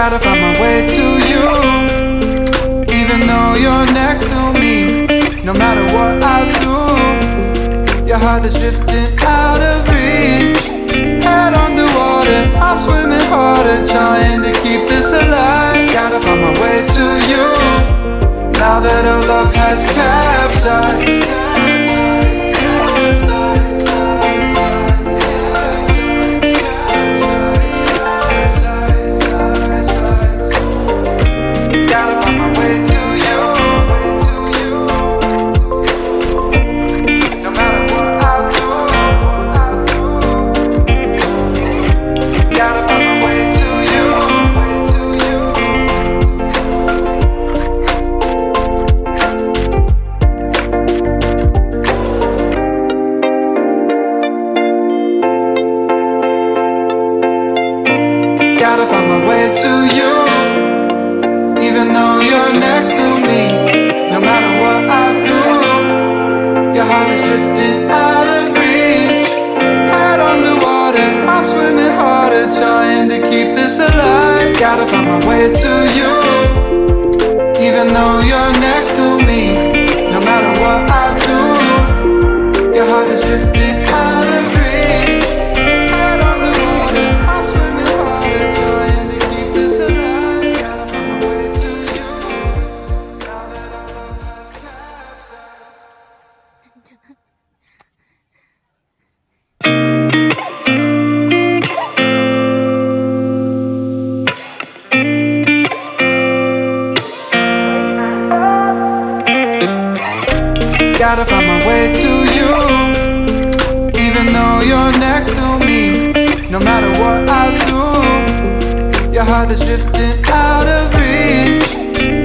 Gotta find my way to you, even though you're next to me. No matter what I do, your heart is drifting out of reach. Head underwater, I'm swimming harder, trying to keep this alive. Gotta find my way to you, now that our love has capsized. Gotta find my way to you, even though you're next to me. No matter what I do, your heart is drifting out of reach. Head on the water, I'm swimming harder, trying to keep this alive. Gotta find my way to you, even though you're next to me. No matter what I do, your heart is drifting out of reach. Gotta find my way to you, even though you're next to me. No matter what I do, your heart is drifting out of reach.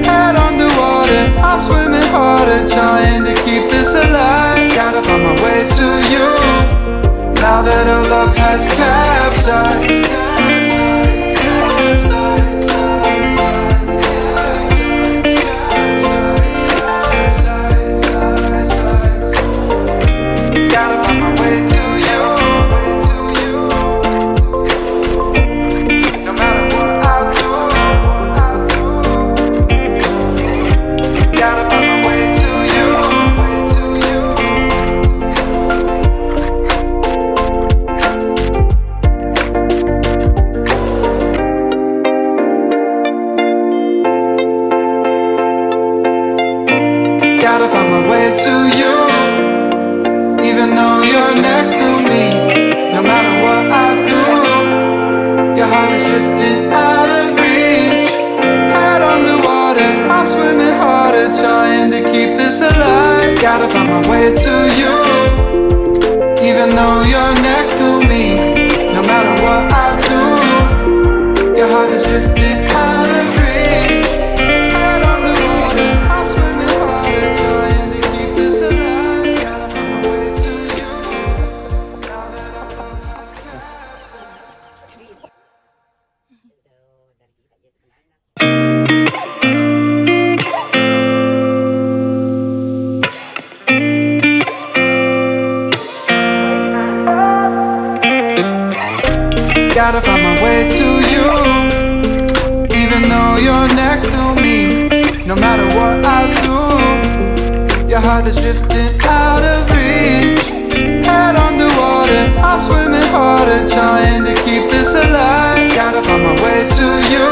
Head underwater, I'm swimming harder, trying to keep this alive. Gotta find my way to you, now that our love has capsized. Gotta find my way to you, even though you're next to me. No matter what I do, your heart is drifting out of reach. Head on the water, I'm swimming harder, trying to keep this alive. Gotta find my way to you, even though you're next to me. No matter what I do, your heart is drifting out of reach. Head on the water, I'm swimming harder, trying to keep this alive. Gotta find my way to you, now that our love has capsized. Gotta find my way to you, even though you're next to me. No matter what I do, your heart is drifting out of reach. Head on the water, I'm swimming harder, trying to keep this alive. Gotta find my way to you,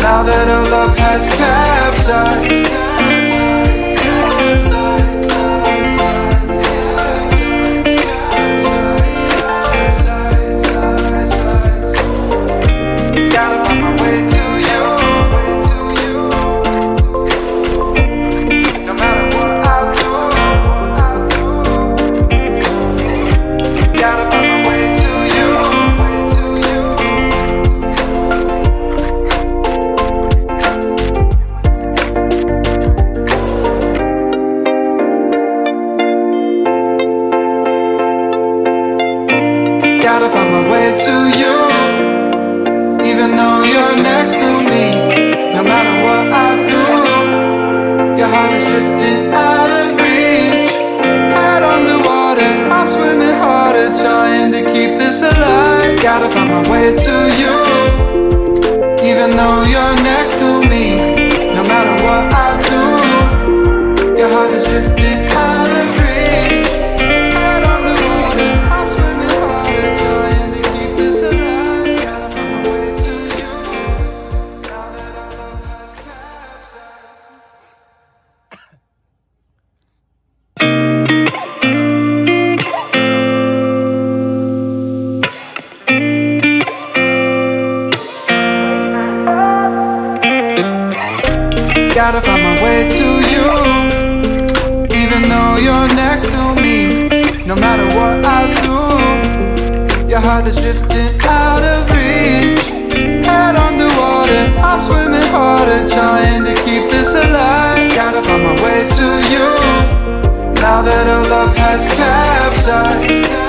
now that our love has capsized. Gotta find my way to you, no matter what I do. Gotta find my way to you. Gotta find my way to you, even though you're next to me. No matter what I do, your heart is drifting out of reach. Head on the water, I'm swimming harder, trying to keep this alive. Gotta find my way to you, even though you're next to me. No matter what I do, your heart is drifting out of reach. Head on the water, I'm swimming harder, trying to keep this alive. Gotta find my way to you, now that our love has capsized. Gotta find my way to you, even though you're next to me. No matter what I do, your heart is drifting out of reach. Head on the water, I'm swimming harder, trying to keep this alive. Gotta find my way to you, now that our love has capsized.